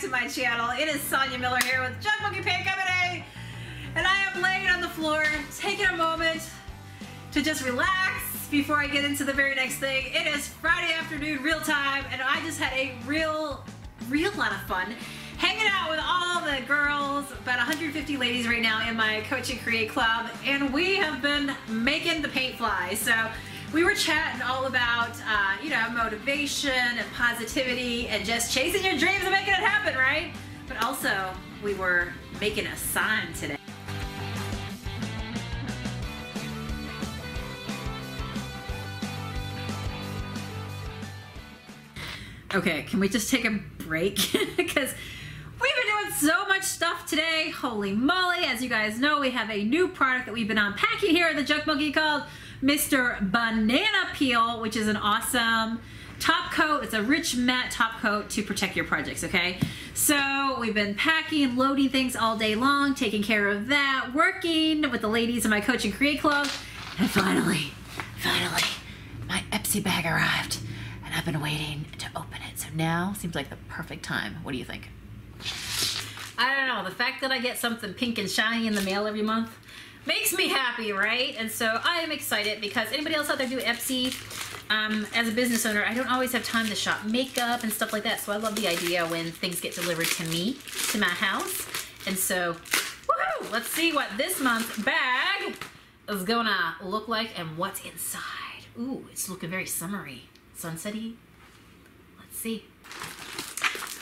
to my channel. It is Sonia Miller here with Junk Monkey Pan Company, and I am laying on the floor, taking a moment to just relax before I get into the very next thing. It is Friday afternoon, real time, and I just had a real lot of fun hanging out with all the girls, about 150 ladies right now in my Coach and Create Club, and we have been making the paint fly. So we were chatting all about, you know, motivation and positivity and just chasing your dreams and making it happen, right? But also, we were making a sign today. Okay, can we just take a break? Because we've been doing so much stuff today. Holy moly, as you guys know, we have a new product that we've been unpacking here at the Junk Monkey called Mr. Banana Peel, which is an awesome top coat. It's a rich matte top coat to protect your projects, okay? So we've been packing, loading things all day long, taking care of that, working with the ladies in my Coach and Create Club, and finally, my Ipsy bag arrived, and I've been waiting to open it. So now seems like the perfect time. What do you think? I don't know, the fact that I get something pink and shiny in the mail every month makes me happy, right? And so I am excited because anybody else out there do Ipsy? As a business owner, I don't always have time to shop makeup and stuff like that, so I love the idea when things get delivered to me, to my house. And so, woohoo! Let's see what this month's bag is gonna look like and what's inside. Ooh, it's looking very summery, sunsetty. Let's see.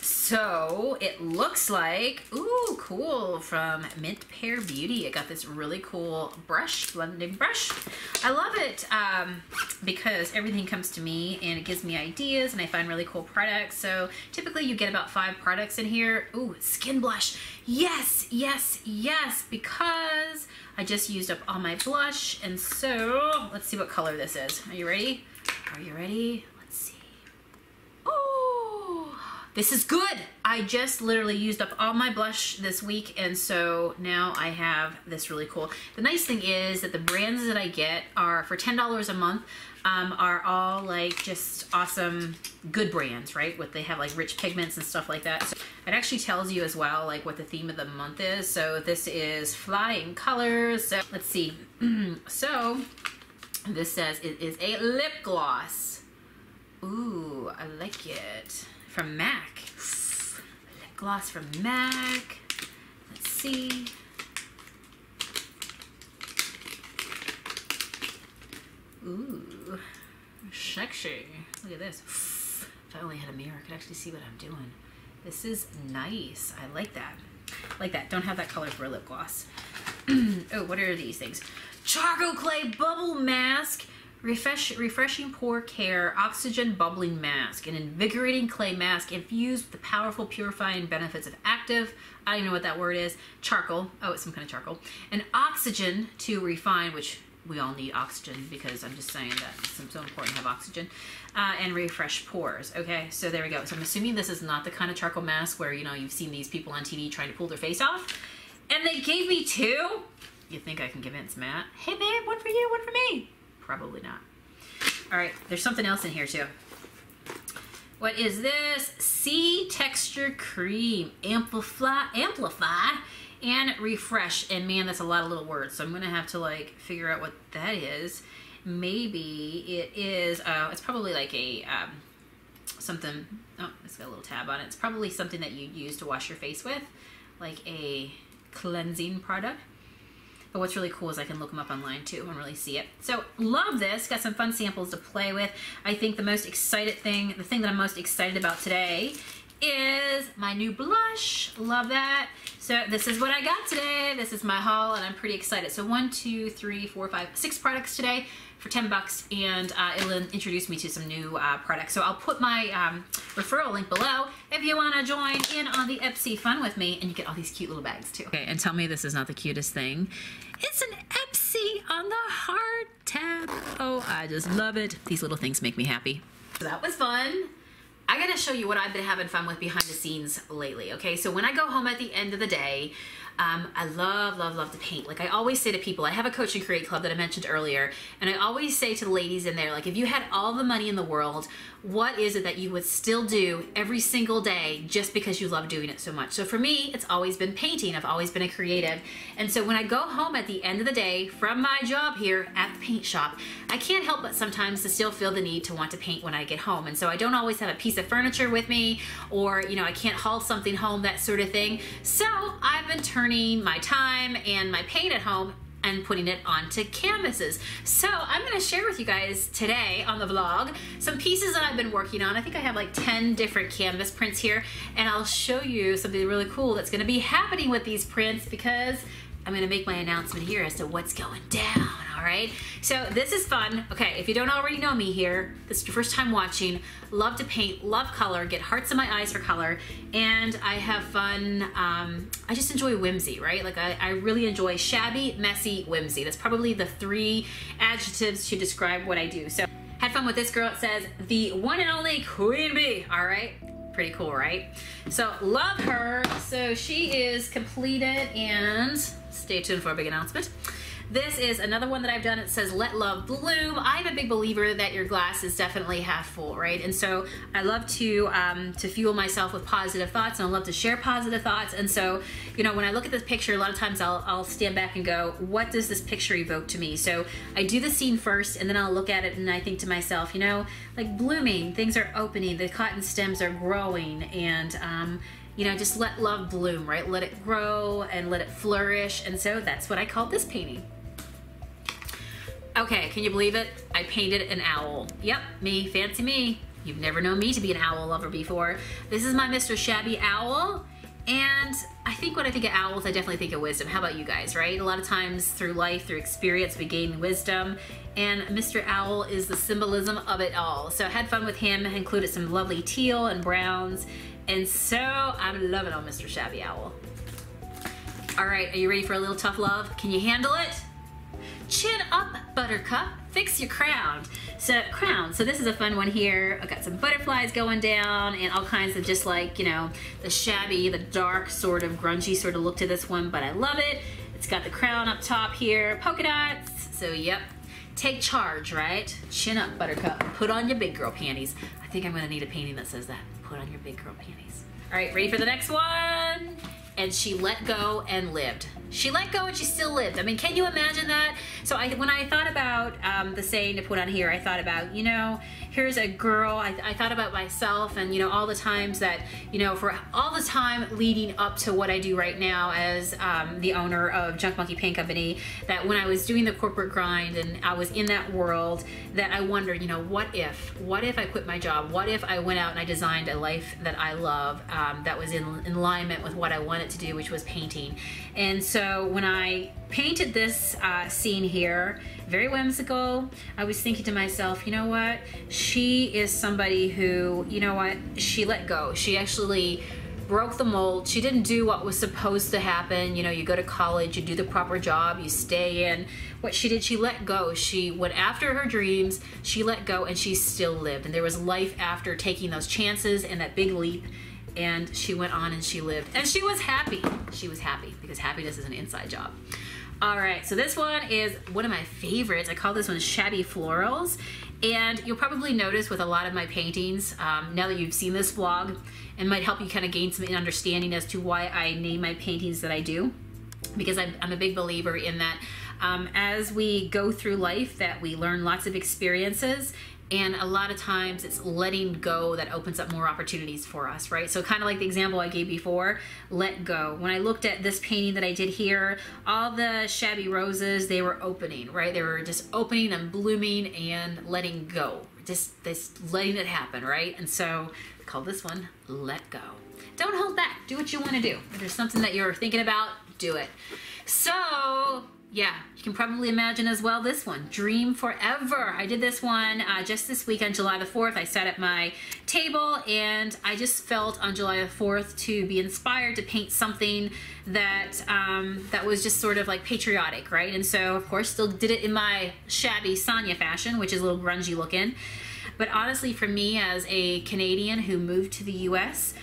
So it looks like, ooh, cool, from Mint Pear Beauty. I got this really cool brush, blending brush. I love it because everything comes to me and it gives me ideas and I find really cool products. So typically you get about 5 products in here. Ooh, skin blush. Yes, yes, yes, because I just used up all my blush. And so let's see what color this is. Are you ready? Are you ready? This is good. I just literally used up all my blush this week, and so now I have this really cool. The nice thing is that the brands that I get are for $10 a month, are all like just awesome, good brands, right? They have like rich pigments and stuff like that. So it actually tells you as well like what the theme of the month is. So this is Flying Colors. So let's see. So this says it is a lip gloss. Ooh, I like it. From MAC. Lip gloss from MAC. Let's see. Ooh, sexy. Look at this. If I only had a mirror, I could actually see what I'm doing. This is nice. I like that. Like that. Don't have that color for a lip gloss. Oh, what are these things? Charcoal Clay Bubble Mask. Refreshing pore care, oxygen bubbling mask, an invigorating clay mask infused with the powerful purifying benefits of active, I don't even know what that word is, charcoal, oh, it's some kind of charcoal, and oxygen to refine, which we all need oxygen because I'm just saying that it's so important to have oxygen, and refresh pores. Okay, so there we go. So I'm assuming this is not the kind of charcoal mask where, you know, you've seen these people on TV trying to pull their face off, and they gave me 2. You think I can convince Matt? Hey babe, one for you, one for me. Probably not. All right, there's something else in here too. What is this? Sea Texture Cream. Amplify, and refresh. And man, that's a lot of little words. So I'm gonna have to like figure out what that is. Maybe it is, it's probably like a, something, oh, it's got a little tab on it. It's probably something that you use to wash your face with, like a cleansing product. But what's really cool is I can look them up online too and really see it. So love this, got some fun samples to play with. I think the most excited thing, the thing that I'm most excited about today is my new blush. Love that. So this is what I got today. This is my haul and I'm pretty excited. So 1, 2, 3, 4, 5, 6 products today for 10 bucks, and it'll introduce me to some new products. So I'll put my referral link below if you want to join in on the Ipsy fun with me, and you get all these cute little bags too. Okay, and tell me this is not the cutest thing. It's an Ipsy on the hard tab. Oh, I just love it. These little things make me happy. So that was fun. I gotta show you what I've been having fun with behind the scenes lately, okay? So when I go home at the end of the day, I love, love, love to paint. Like I always say to people, I have a Coach and Create Club that I mentioned earlier, and I always say to the ladies in there, like if you had all the money in the world, what is it that you would still do every single day just because you love doing it so much? So for me, it's always been painting. I've always been a creative. And so when I go home at the end of the day from my job here at the paint shop, I can't help but sometimes to still feel the need to want to paint when I get home. And so I don't always have a piece of furniture with me, or, you know, I can't haul something home, that sort of thing. So I've been turning my time and my paint at home and putting it onto canvases. So I'm gonna share with you guys today on the vlog some pieces that I've been working on. I think I have like 10 different canvas prints here, and I'll show you something really cool that's gonna be happening with these prints, because I'm gonna make my announcement here as to what's going down, all right? So this is fun. Okay, if you don't already know me here, this is your first time watching, love to paint, love color, get hearts in my eyes for color, and I have fun. I just enjoy whimsy, right? Like I really enjoy shabby, messy, whimsy. That's probably the 3 adjectives to describe what I do. So had fun with this girl. It says, the one and only Queen Bee, all right? Pretty cool, right? So love her. So she is completed, and stay tuned for a big announcement. This is another one that I've done. It says, let love bloom. I'm a big believer that your glass is definitely half full, right? And so I love to fuel myself with positive thoughts, and I love to share positive thoughts. And so, you know, when I look at this picture, a lot of times I'll stand back and go, what does this picture evoke to me? So I do the scene first, and then I'll look at it and I think to myself, you know, like blooming, things are opening, the cotton stems are growing, and you know, just let love bloom, right? Let it grow and let it flourish. And so that's what I call this painting. Okay, can you believe it? I painted an owl. Yep, me, fancy me. You've never known me to be an owl lover before. This is my Mr. Shabby Owl, and I think when I think of owls, I definitely think of wisdom. How about you guys, right? A lot of times through life, through experience, we gain wisdom, and Mr. Owl is the symbolism of it all. So I had fun with him, included some lovely teal and browns, and so I'm loving on Mr. Shabby Owl. All right, are you ready for a little tough love? Can you handle it? Chin up, buttercup, fix your crown. So this is a fun one here. I've got some butterflies going down and all kinds of just like, you know, the shabby, the dark sort of grungy sort of look to this one, but I love it. It's got the crown up top here, polka dots. So yep, take charge, right? Chin up, buttercup, put on your big girl panties. I think I'm gonna need a painting that says that. Put on your big girl panties. All right, ready for the next one? And she let go and lived. She let go and she still lived. I mean, can you imagine that? So when I thought about the saying to put on here, I thought about, you know, here's a girl. I thought about myself, and, you know, all the times that, you know, for all the time leading up to what I do right now as the owner of Junk Monkey Paint Company, that when I was doing the corporate grind and I was in that world, that I wondered, you know, what if I quit my job? What if I went out and I designed a life that I love, that was in alignment with what I wanted to do, which was painting. And so when I painted this scene here, very whimsical, I was thinking to myself, you know what? She is somebody who, you know what? She let go. She actually broke the mold. She didn't do what was supposed to happen. You know, you go to college, you do the proper job, you stay in. What she did, she let go. She went after her dreams, she let go, and she still lived. And there was life after taking those chances and that big leap. And she went on and she lived, and she was happy. She was happy, because happiness is an inside job. All right, so this one is one of my favorites. I call this one Shabby Florals, and you'll probably notice with a lot of my paintings, now that you've seen this vlog, and might help you kind of gain some understanding as to why I name my paintings that I do, because I'm a big believer in that as we go through life, that we learn lots of experiences. And a lot of times it's letting go that opens up more opportunities for us, right? So kind of like the example I gave before, let go. When I looked at this painting that I did here, all the shabby roses, they were opening, right? They were just opening and blooming and letting go. Just letting it happen, right? And so I call this one, Let Go. Don't hold back. Do what you want to do. If there's something that you're thinking about, do it. So yeah, you can probably imagine as well this one, Dream Forever. I did this one just this week on July the 4th. I sat at my table and I just felt on July the 4th to be inspired to paint something that that was just sort of like patriotic, right? And so, of course, still did it in my shabby Sonia fashion, which is a little grungy looking. But honestly, for me as a Canadian who moved to the US,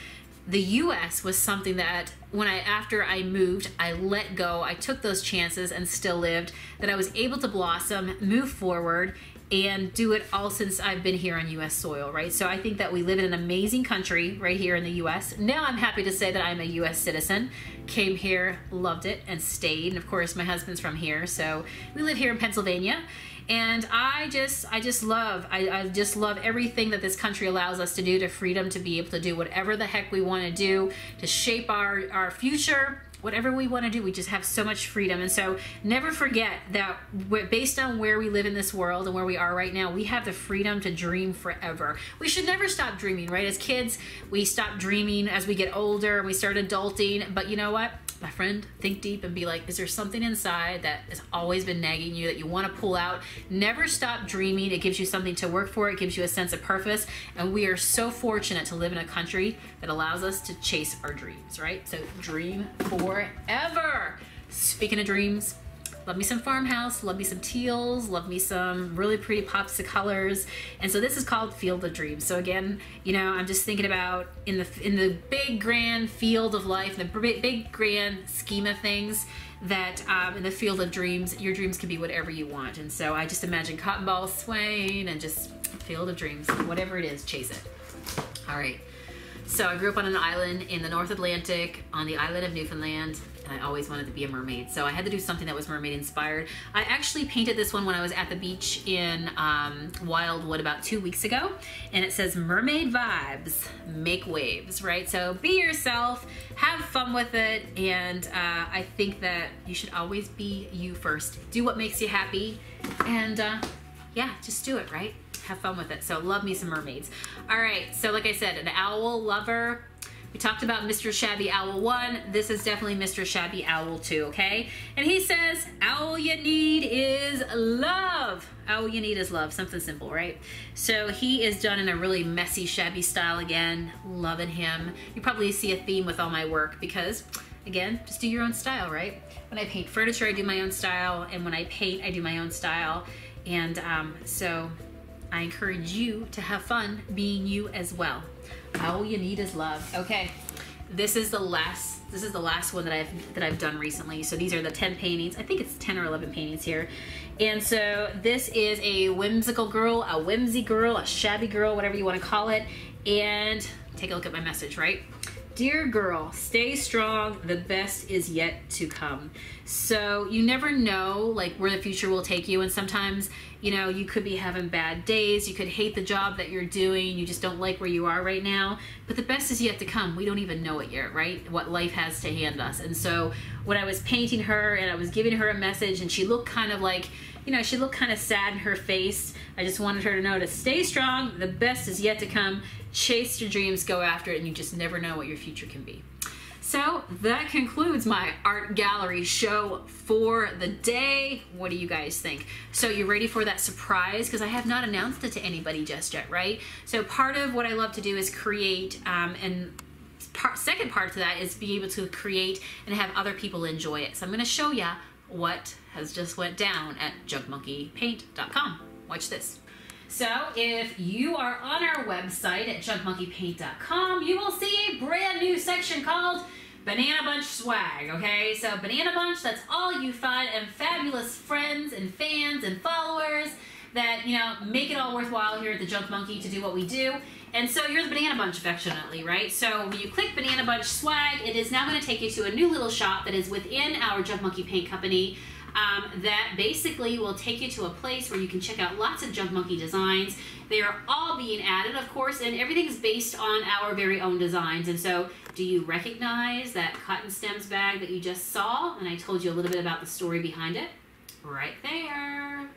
the US was something that after I moved, I let go. I took those chances and still lived, that I was able to blossom, move forward, and do it all since I've been here on US soil, right? So I think that we live in an amazing country right here in the US. Now I'm happy to say that I'm a US citizen. Came here, loved it, and stayed. And of course, my husband's from here, so we live here in Pennsylvania. And I just love everything that this country allows us to do, to freedom to be able to do whatever the heck we want to do, to shape our future, whatever we want to do. We just have so much freedom. And so never forget that based on where we live in this world and where we are right now, we have the freedom to dream forever. We should never stop dreaming, right? As kids, we stop dreaming as we get older and we start adulting. But you know what? My friend, think deep and be like, is there something inside that has always been nagging you that you want to pull out? Never stop dreaming. It gives you something to work for. It gives you a sense of purpose. And we are so fortunate to live in a country that allows us to chase our dreams, right? So dream forever. Speaking of dreams, love me some farmhouse, love me some teals, love me some really pretty pops of colors. And so this is called Field of Dreams. So again, you know, I'm just thinking about in the big grand field of life, the big grand scheme of things, that in the field of dreams, your dreams can be whatever you want. And so I just imagine cotton balls swaying and just field of dreams, whatever it is, chase it. All right. So I grew up on an island in the North Atlantic on the island of Newfoundland. And I always wanted to be a mermaid, so I had to do something that was mermaid inspired. I actually painted this one when I was at the beach in Wildwood about 2 weeks ago, and it says mermaid vibes, make waves, right? So be yourself, have fun with it, and I think that you should always be you first. Do what makes you happy, and yeah, just do it, right? Have fun with it. So love me some mermaids. All right, so like I said, an owl lover. We talked about Mr. Shabby Owl 1. This is definitely Mr. Shabby Owl 2, okay? And he says, all you need is love. All you need is love. Something simple, right? So he is done in a really messy, shabby style again. Loving him. You probably see a theme with all my work because, again, just do your own style, right? When I paint furniture, I do my own style. And when I paint, I do my own style. And so I encourage you to have fun being you as well. All you need is love. Okay, this is the last one that I've done recently. So these are the 10 paintings. I think it's 10 or 11 paintings here. And so this is a whimsical girl, a whimsy girl, a shabby girl, whatever you want to call it. And take a look at my message, right? Dear girl, stay strong. The best is yet to come. So you never know like where the future will take you. And sometimes, you know, you could be having bad days. You could hate the job that you're doing. You just don't like where you are right now. But the best is yet to come. We don't even know it yet, right? What life has to hand us. And so when I was painting her and I was giving her a message and she looked kind of like, you know, she looked kind of sad in her face. I just wanted her to know to stay strong. The best is yet to come. Chase your dreams, go after it, and you just never know what your future can be. So that concludes my art gallery show for the day. What do you guys think? So you ready for that surprise? Because I have not announced it to anybody just yet, right? So part of what I love to do is create, second part to that is be able to create and have other people enjoy it. So I'm going to show you what has just went down at junkmonkeypaint.com. Watch this. So if you are on our website at junkmonkeypaint.com, you will see a brand new section called Banana Bunch Swag, okay? So Banana Bunch, that's all you fun and fabulous friends and fans and followers that, you know, make it all worthwhile here at the Junk Monkey to do what we do. And so you're the Banana Bunch affectionately, right? So when you click Banana Bunch Swag, it is now going to take you to a new little shop that is within our Junk Monkey Paint Company. That basically will take you to a place where you can check out lots of Junk Monkey designs. They are all being added, of course, and everything's based on our very own designs. And so, do you recognize that cotton stems bag that you just saw? And I told you a little bit about the story behind it. Right there.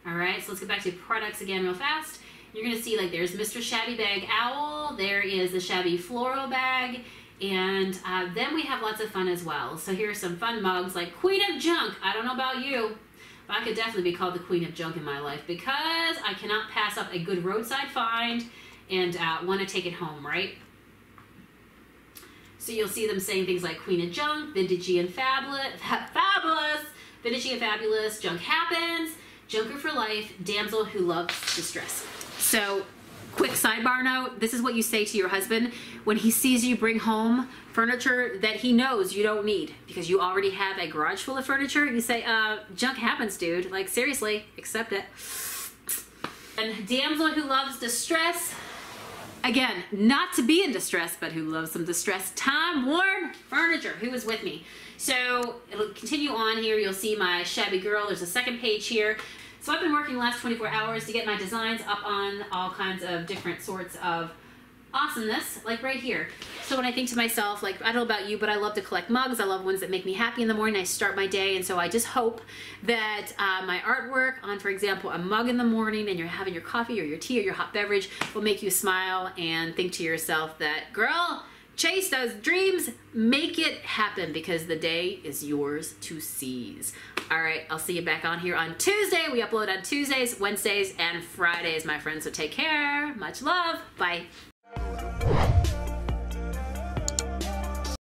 All right, so let's get back to products again real fast. You're going to see, like, there's Mr. Shabby Bag Owl. There is the Shabby Floral Bag. And then we have lots of fun as well. So here are some fun mugs like Queen of Junk. I don't know about you, but I could definitely be called the Queen of Junk in my life because I cannot pass up a good roadside find and want to take it home, right? So you'll see them saying things like Queen of Junk, Vintagey and Fabulous, Vintagey and Fabulous, Junk Happens, Junker for Life, Damsel Who Loves Distress. So Quick sidebar note, this is what you say to your husband when he sees you bring home furniture that he knows you don't need because you already have a garage full of furniture. You say, junk happens, dude. Like, seriously, accept it. And damsel who loves distress, again, not to be in distress, but who loves some distress, time-worn furniture. Who is with me? So it'll continue on here. You'll see my shabby girl. There's a second page here. So I've been working the last 24 hours to get my designs up on all kinds of different sorts of awesomeness, like right here. So when I think to myself, like, I don't know about you, but I love to collect mugs. I love ones that make me happy in the morning. I start my day, and so I just hope that my artwork on, for example, a mug in the morning, and you're having your coffee or your tea or your hot beverage, will make you smile and think to yourself that, girl, chase those dreams, make it happen, because the day is yours to seize. All right, I'll see you back on here on Tuesday. We upload on Tuesdays, Wednesdays, and Fridays, my friends, so take care. Much love. Bye.